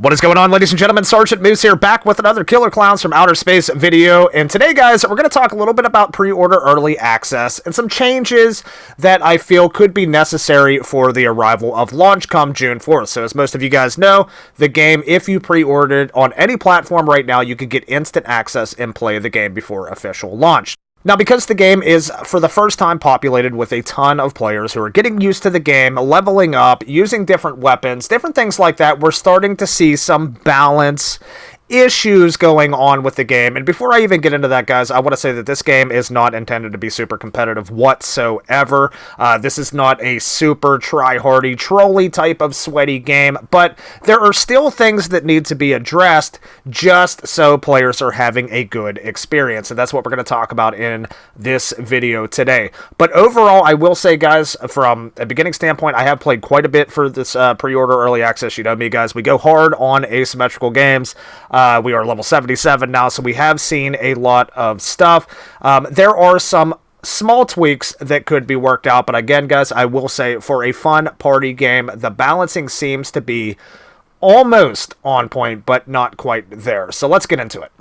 What is going on, ladies and gentlemen? Sergeant Moose here, back with another Killer Clowns from Outer Space video. And today, guys, we're going to talk a little bit about pre-order early access and some changes that I feel could be necessary for the arrival of launch come June 4th. So as most of you guys know, the game, if you pre-ordered on any platform right now, you could get instant access and play the game before official launch. Now, because the game is, for the first time, populated with a ton of players who are getting used to the game, leveling up, using different weapons, different things like that, we're starting to see some balance issues going on with the game. And before I even get into that, guys, I want to say that this game is not intended to be super competitive whatsoever. This is not a super try-hardy, trolly type of sweaty game, but there are still things that need to be addressed just so players are having a good experience. And that's what we're going to talk about in this video today. But overall, I will say, guys, from a beginning standpoint, I have played quite a bit for this pre-order early access. You know me, guys. We go hard on asymmetrical games. We are level 77 now, so we have seen a lot of stuff. There are some small tweaks that could be worked out, but again, guys, I will say for a fun party game, the balancing seems to be almost on point, but not quite there. So let's get into it.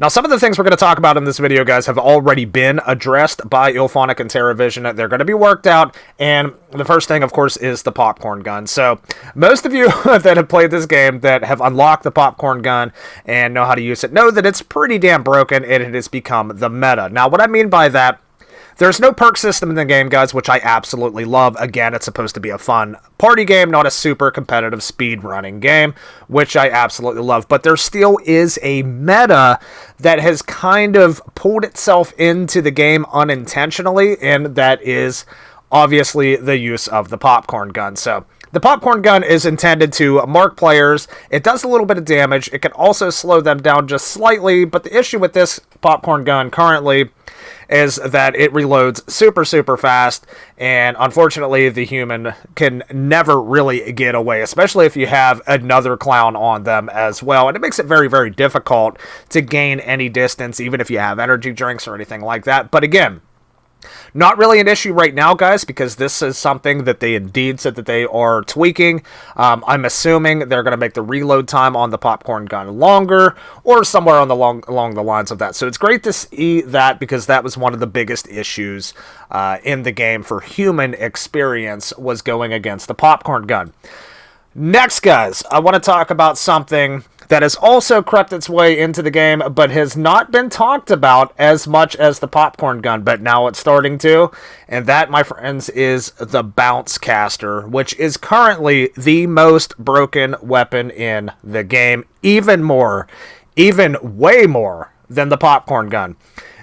Now, some of the things we're going to talk about in this video, guys, have already been addressed by Ilphonic and TerraVision. They're going to be worked out, and the first thing, of course, is the popcorn gun. So, most of you that have played this game, that have unlocked the popcorn gun and know how to use it, know that it's pretty damn broken, and it has become the meta. Now, what I mean by that, there's no perk system in the game, guys, which I absolutely love. Again, it's supposed to be a fun party game, not a super competitive speed-running game, which I absolutely love. But there still is a meta that has kind of pulled itself into the game unintentionally, and that is obviously the use of the popcorn gun. So the popcorn gun is intended to mark players. It does a little bit of damage. It can also slow them down just slightly, but the issue with this popcorn gun currently is that it reloads super fast, and unfortunately the human can never really get away, especially if you have another clown on them as well, and it makes it very difficult to gain any distance, even if you have energy drinks or anything like that. But again, not really an issue right now, guys, because this is something that they indeed said that they are tweaking. I'm assuming they're going to make the reload time on the popcorn gun longer, or somewhere on along the lines of that. So it's great to see that, because that was one of the biggest issues in the game for human experience, was going against the popcorn gun. Next, guys, I want to talk about something that has also crept its way into the game, but has not been talked about as much as the popcorn gun, but now it's starting to. And that, my friends, is the bounce caster, which is currently the most broken weapon in the game. Even way more than the popcorn gun.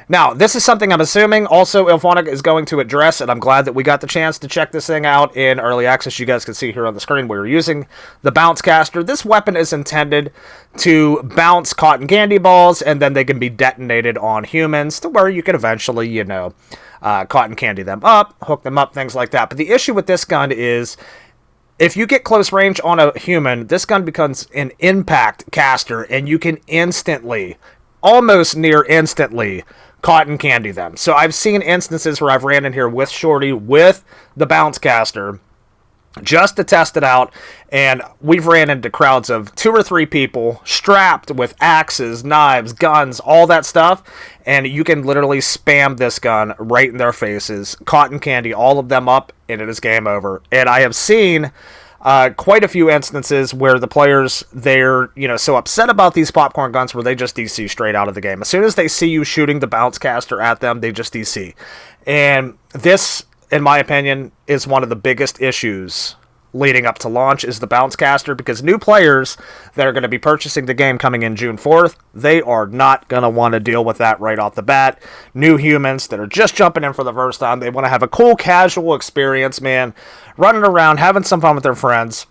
Now, this is something I'm assuming also Ilphonic is going to address, and I'm glad that we got the chance to check this thing out in early access. You guys can see here on the screen we're using the bounce caster. This weapon is intended to bounce cotton candy balls, and then they can be detonated on humans to where you can eventually, you know, cotton candy them up, hook them up, things like that. But the issue with this gun is, if you get close range on a human, this gun becomes an impact caster, and you can instantly, almost near instantly, cotton candy them. So I've seen instances where I've ran in here with Shorty with the bounce caster just to test it out, and we've ran into crowds of 2 or 3 people strapped with axes, knives, guns, all that stuff, and you can literally spam this gun right in their faces, cotton candy all of them up, and it is game over. And I have seen quite a few instances where the players, they're, you know, so upset about these popcorn guns where they just DC straight out of the game. As soon as they see you shooting the bounce caster at them, they just DC. And this, in my opinion, is one of the biggest issues leading up to launch, is the bounce caster, because new players that are going to be purchasing the game coming in June 4th, they are not going to want to deal with that right off the bat. New humans that are just jumping in for the first time, they want to have a cool, casual experience, man, running around, having some fun with their friends,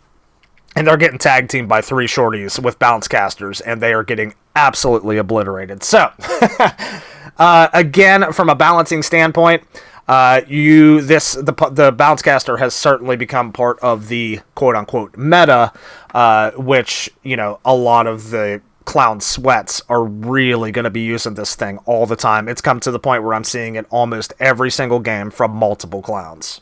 and they're getting tag teamed by 3 shorties with bounce casters, and they are getting absolutely obliterated. So, again, from a balancing standpoint, the bounce caster has certainly become part of the quote-unquote meta, which, you know, a lot of the clown sweats are really going to be using this thing all the time. It's come to the point where I'm seeing it almost every single game from multiple clowns.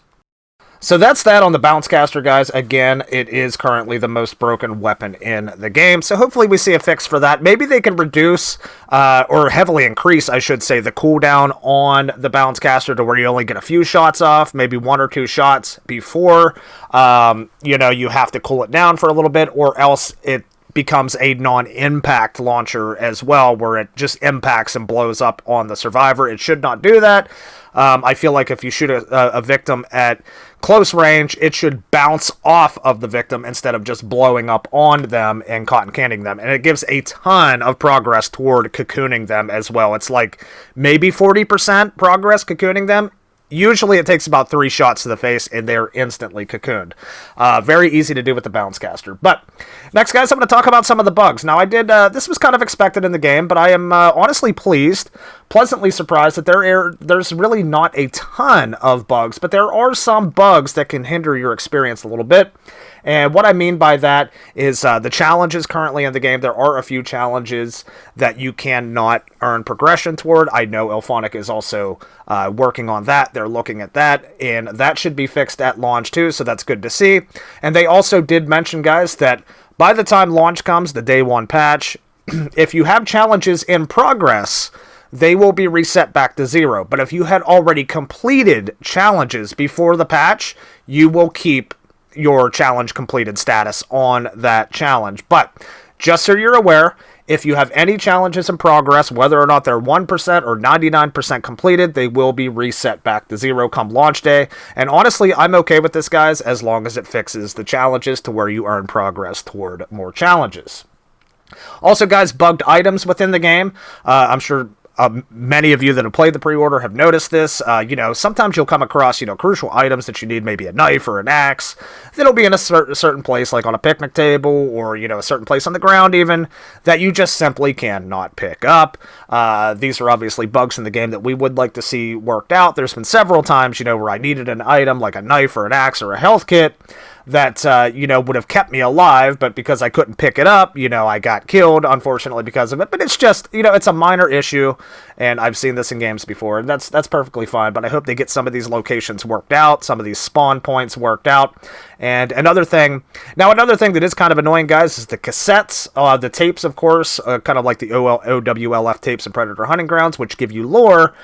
So that's that on the Bounce Caster, guys. Again, it is currently the most broken weapon in the game, so hopefully we see a fix for that. Maybe they can reduce, or heavily increase, I should say, the cooldown on the Bounce Caster to where you only get a few shots off, maybe 1 or 2 shots before, you have to cool it down for a little bit, or else it becomes a non-impact launcher as well, where it just impacts and blows up on the survivor. It should not do that. I feel like if you shoot a victim at close range, it should bounce off of the victim instead of just blowing up on them and cotton candying them. And it gives a ton of progress toward cocooning them as well. It's like maybe 40% progress cocooning them. Usually it takes about 3 shots to the face and they're instantly cocooned. Very easy to do with the Bounce Caster. But next, guys, I'm going to talk about some of the bugs. Now, this was kind of expected in the game, but I am honestly pleasantly surprised that there's really not a ton of bugs, but there are some bugs that can hinder your experience a little bit. And what I mean by that is the challenges currently in the game. There are a few challenges that you cannot earn progression toward. I know Elphonic is also working on that. They're looking at that, and that should be fixed at launch too, so that's good to see. And they also did mention, guys, that by the time launch comes, the day 1 patch, if you have challenges in progress, they will be reset back to 0. But if you had already completed challenges before the patch, you will keep your challenge completed status on that challenge. But just so you're aware, if you have any challenges in progress, whether or not they're 1% or 99% completed, they will be reset back to 0 come launch day. And honestly, I'm okay with this, guys, as long as it fixes the challenges to where you earn progress toward more challenges. Also, guys, bugged items within the game. I'm sure many of you that have played the pre-order have noticed this. Sometimes you'll come across, crucial items that you need, maybe a knife or an axe, that'll be in a certain place, like on a picnic table, or, a certain place on the ground even, that you just simply cannot pick up. These are obviously bugs in the game that we would like to see worked out. There's been several times, where I needed an item, like a knife or an axe or a health kit, that, would have kept me alive, but because I couldn't pick it up, I got killed, unfortunately, because of it. But it's just, it's a minor issue, and I've seen this in games before, and that's perfectly fine, but I hope they get some of these locations worked out, some of these spawn points worked out. And another thing that is kind of annoying, guys, is the cassettes, the tapes, of course, kind of like the OWLF tapes in Predator Hunting Grounds, which give you lore.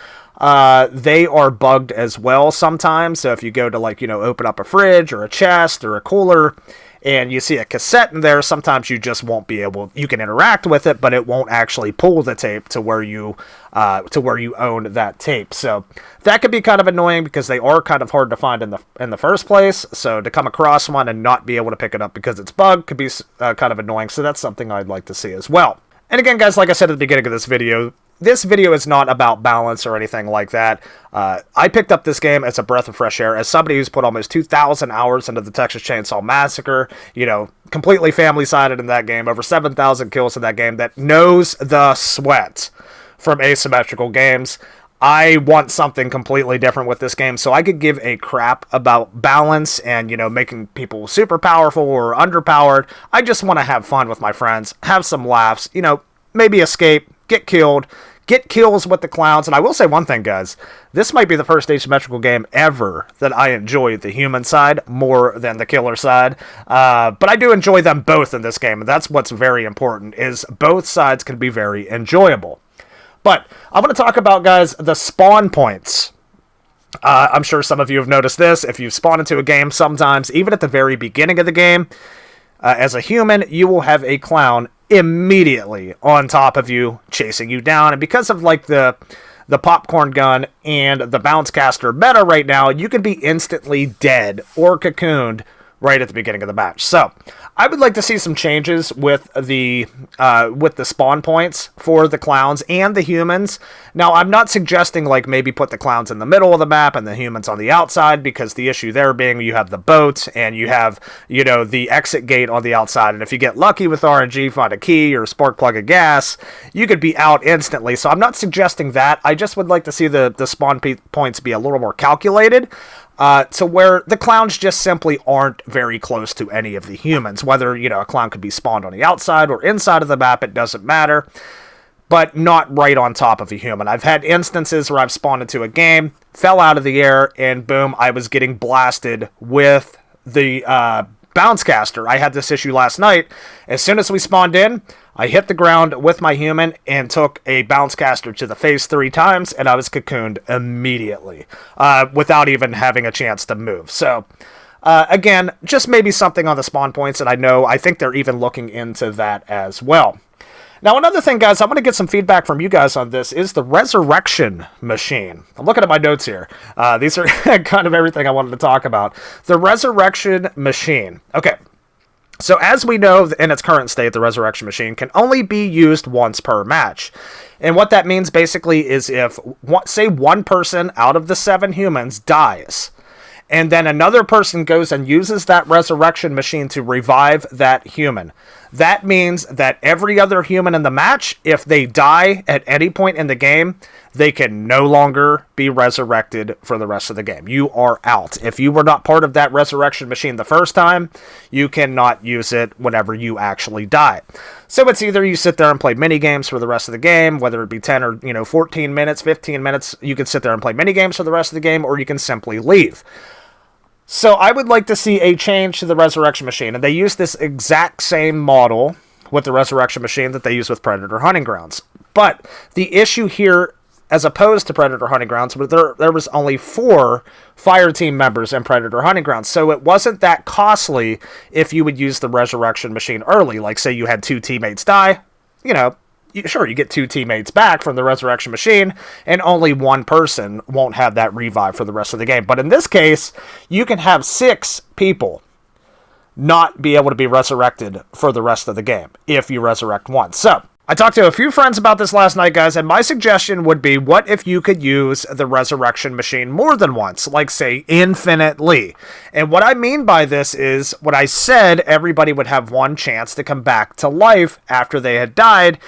They are bugged as well sometimes. So if you go to open up a fridge or a chest or a cooler and you see a cassette in there, sometimes you just won't be able, you can interact with it, but it won't actually pull the tape to where you own that tape. So that could be kind of annoying because they are kind of hard to find in the first place. So to come across one and not be able to pick it up because it's bugged could be kind of annoying. So that's something I'd like to see as well. And again, guys, like I said at the beginning of this video is not about balance or anything like that. I picked up this game as a breath of fresh air, as somebody who's put almost 2,000 hours into the Texas Chainsaw Massacre, completely family-sided in that game, over 7,000 kills in that game, that knows the sweat from asymmetrical games. I want something completely different with this game, so I could give a crap about balance and, making people super powerful or underpowered. I just want to have fun with my friends, have some laughs, maybe escape, get killed, get kills with the Klowns. And I will say one thing, guys. This might be the first asymmetrical game ever that I enjoy the human side more than the killer side. But I do enjoy them both in this game, and that's what's very important, is both sides can be very enjoyable. But I'm going to talk about, guys, the spawn points. I'm sure some of you have noticed this. If you've spawned into a game sometimes, even at the very beginning of the game, as a human, you will have a clown immediately on top of you, chasing you down. And because of the popcorn gun and the bounce caster meta right now, you can be instantly dead or cocooned right at the beginning of the match. So I would like to see some changes with the spawn points for the Klowns and the humans. Now, I'm not suggesting maybe put the Klowns in the middle of the map and the humans on the outside, because the issue there being you have the boat and you have, the exit gate on the outside. And if you get lucky with RNG, find a key or spark plug of gas, you could be out instantly. So I'm not suggesting that. I just would like to see the spawn points be a little more calculated. To where the Klowns just simply aren't very close to any of the humans. Whether, a clown could be spawned on the outside or inside of the map, it doesn't matter. but not right on top of a human. I've had instances where I've spawned into a game, fell out of the air, and boom, I was getting blasted with the bounce caster. I had this issue last night. As soon as we spawned in, I hit the ground with my human and took a bounce caster to the face 3 times, and I was cocooned immediately without even having a chance to move. So, again, just maybe something on the spawn points, and I think they're even looking into that as well. Now, another thing, guys, I want to get some feedback from you guys on this is the resurrection machine. I'm looking at my notes here. These are kind of everything I wanted to talk about. The resurrection machine. Okay. So as we know, in its current state, the resurrection machine can only be used once per match. And what that means basically is if, say, one person out of the 7 humans dies, and then another person goes and uses that resurrection machine to revive that human. That means that every other human in the match, if they die at any point in the game, they can no longer be resurrected for the rest of the game. You are out. If you were not part of that resurrection machine the first time, you cannot use it whenever you actually die. So it's either you sit there and play mini games for the rest of the game, whether it be 10 or 14 minutes, 15 minutes, you can sit there and play mini games for the rest of the game, or you can simply leave. So I would like to see a change to the resurrection machine, and they use this exact same model with the resurrection machine that they use with Predator Hunting Grounds. But the issue here, as opposed to Predator Hunting Grounds, there was only 4 fire team members in Predator Hunting Grounds, so it wasn't that costly if you would use the resurrection machine early. Like, say you had 2 teammates die, sure, you get 2 teammates back from the resurrection machine, and only one person won't have that revive for the rest of the game. But in this case, you can have 6 people not be able to be resurrected for the rest of the game if you resurrect once. So, I talked to a few friends about this last night, guys, and my suggestion would be, what if you could use the resurrection machine more than once, like, say, infinitely? And what I mean by this is, what I said, everybody would have one chance to come back to life after they had died.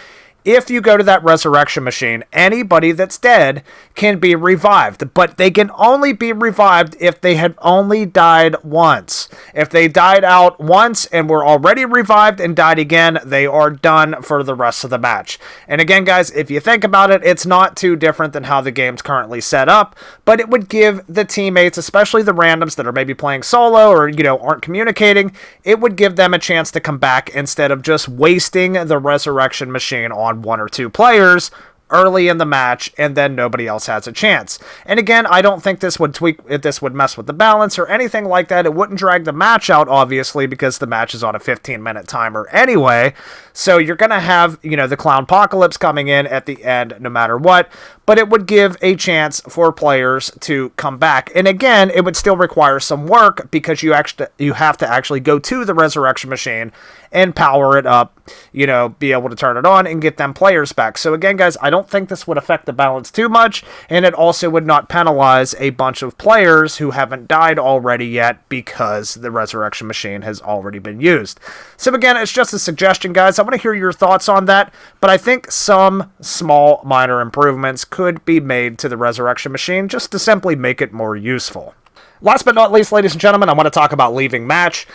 If you go to that resurrection machine, anybody that's dead can be revived, but they can only be revived if they had only died once. If they died out once and were already revived and died again, they are done for the rest of the match. And again, guys, if you think about it, it's not too different than how the game's currently set up, but it would give the teammates, especially the randoms that are maybe playing solo or, aren't communicating, it would give them a chance to come back instead of just wasting the resurrection machine on 1 or 2 players early in the match, and then nobody else has a chance. And again, I don't think this would mess with the balance or anything like that. It wouldn't drag the match out, obviously, because the match is on a 15-minute timer anyway. So you're going to have, the Clown Apocalypse coming in at the end no matter what, but it would give a chance for players to come back. And again, it would still require some work because you have to actually go to the resurrection machine and power it up, be able to turn it on and get them players back. So again, guys, I don't think this would affect the balance too much, and it also would not penalize a bunch of players who haven't died already yet because the resurrection machine has already been used. So again, it's just a suggestion, guys. I want to hear your thoughts on that, but I think some small minor improvements could be made to the resurrection machine just to simply make it more useful. Last but not least, ladies and gentlemen, I want to talk about leaving match.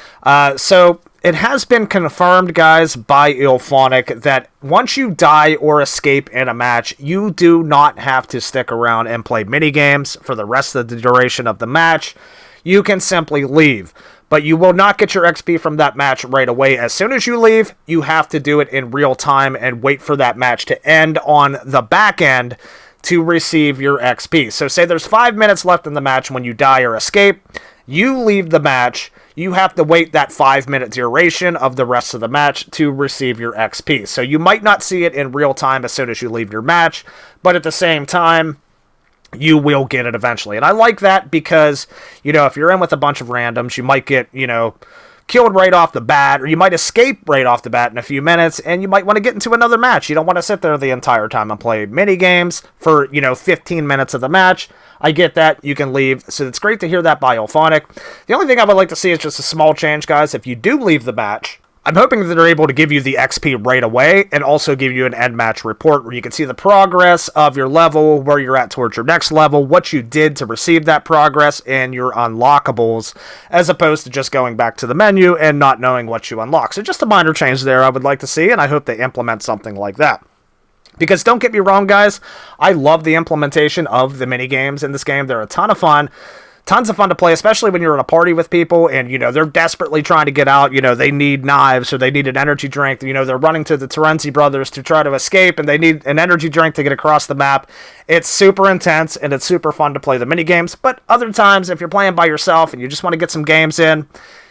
So it has been confirmed, guys, by Ilphonic that once you die or escape in a match, you do not have to stick around and play minigames for the rest of the duration of the match. You can simply leave. But you will not get your XP from that match right away. As soon as you leave, you have to do it in real time and wait for that match to end on the back end to receive your XP. So say there's 5 minutes left in the match when you die or escape. You leave the match. You have to wait that 5-minute duration of the rest of the match to receive your XP. So you might not see it in real time as soon as you leave your match, but at the same time, you will get it eventually. And I like that because, if you're in with a bunch of randoms, you might get, killed right off the bat, or you might escape right off the bat in a few minutes, and you might want to get into another match. You don't want to sit there the entire time and play mini games for, 15 minutes of the match. I get that. You can leave. So it's great to hear that by Ilphonic. The only thing I would like to see is just a small change, guys. If you do leave the match, I'm hoping that they're able to give you the XP right away and also give you an end match report where you can see the progress of your level, where you're at towards your next level, what you did to receive that progress, and your unlockables, as opposed to just going back to the menu and not knowing what you unlock. So just a minor change there I would like to see, and I hope they implement something like that. Because don't get me wrong, guys, I love the implementation of the mini games in this game. They're a ton of fun. Tons of fun to play, especially when you're in a party with people and, they're desperately trying to get out. They need knives or they need an energy drink. They're running to the Terenzi brothers to try to escape and they need an energy drink to get across the map. It's super intense and it's super fun to play the mini games. But other times, if you're playing by yourself and you just want to get some games in,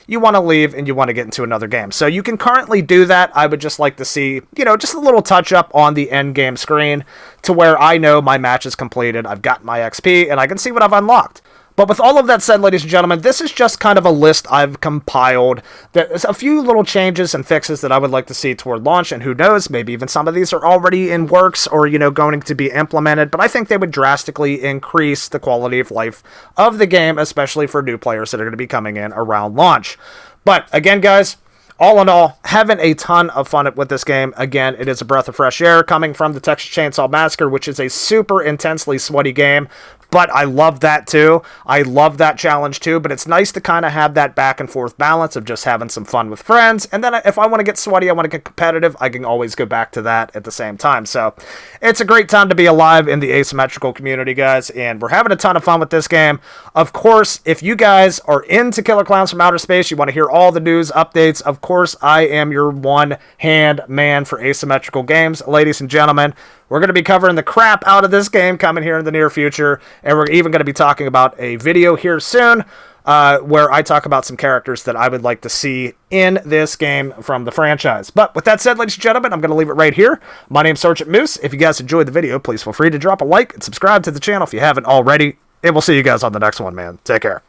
you want to leave and you want to get into another game. So you can currently do that. I would just like to see, just a little touch up on the end game screen to where I know my match is completed. I've got my XP and I can see what I've unlocked. But with all of that said, ladies and gentlemen, this is just kind of a list I've compiled. There's a few little changes and fixes that I would like to see toward launch, and who knows, maybe even some of these are already in works or, going to be implemented, but I think they would drastically increase the quality of life of the game, especially for new players that are going to be coming in around launch. But again, guys, all in all, having a ton of fun with this game. Again, it is a breath of fresh air coming from the Texas Chainsaw Massacre, which is a super intensely sweaty game. But I love that too. I love that challenge too. But it's nice to kind of have that back and forth balance of just having some fun with friends. And then if I want to get sweaty, I want to get competitive, I can always go back to that at the same time. So it's a great time to be alive in the asymmetrical community, guys. And we're having a ton of fun with this game. Of course, if you guys are into Killer Klowns from Outer Space, you want to hear all the news updates, of course, I am your one-hand man for asymmetrical games. Ladies and gentlemen, we're going to be covering the crap out of this game coming here in the near future, and we're even going to be talking about a video here soon where I talk about some characters that I would like to see in this game from the franchise. But with that said, ladies and gentlemen, I'm going to leave it right here. My name's Sergeant Moose. If you guys enjoyed the video, please feel free to drop a like and subscribe to the channel if you haven't already, and we'll see you guys on the next one, man. Take care.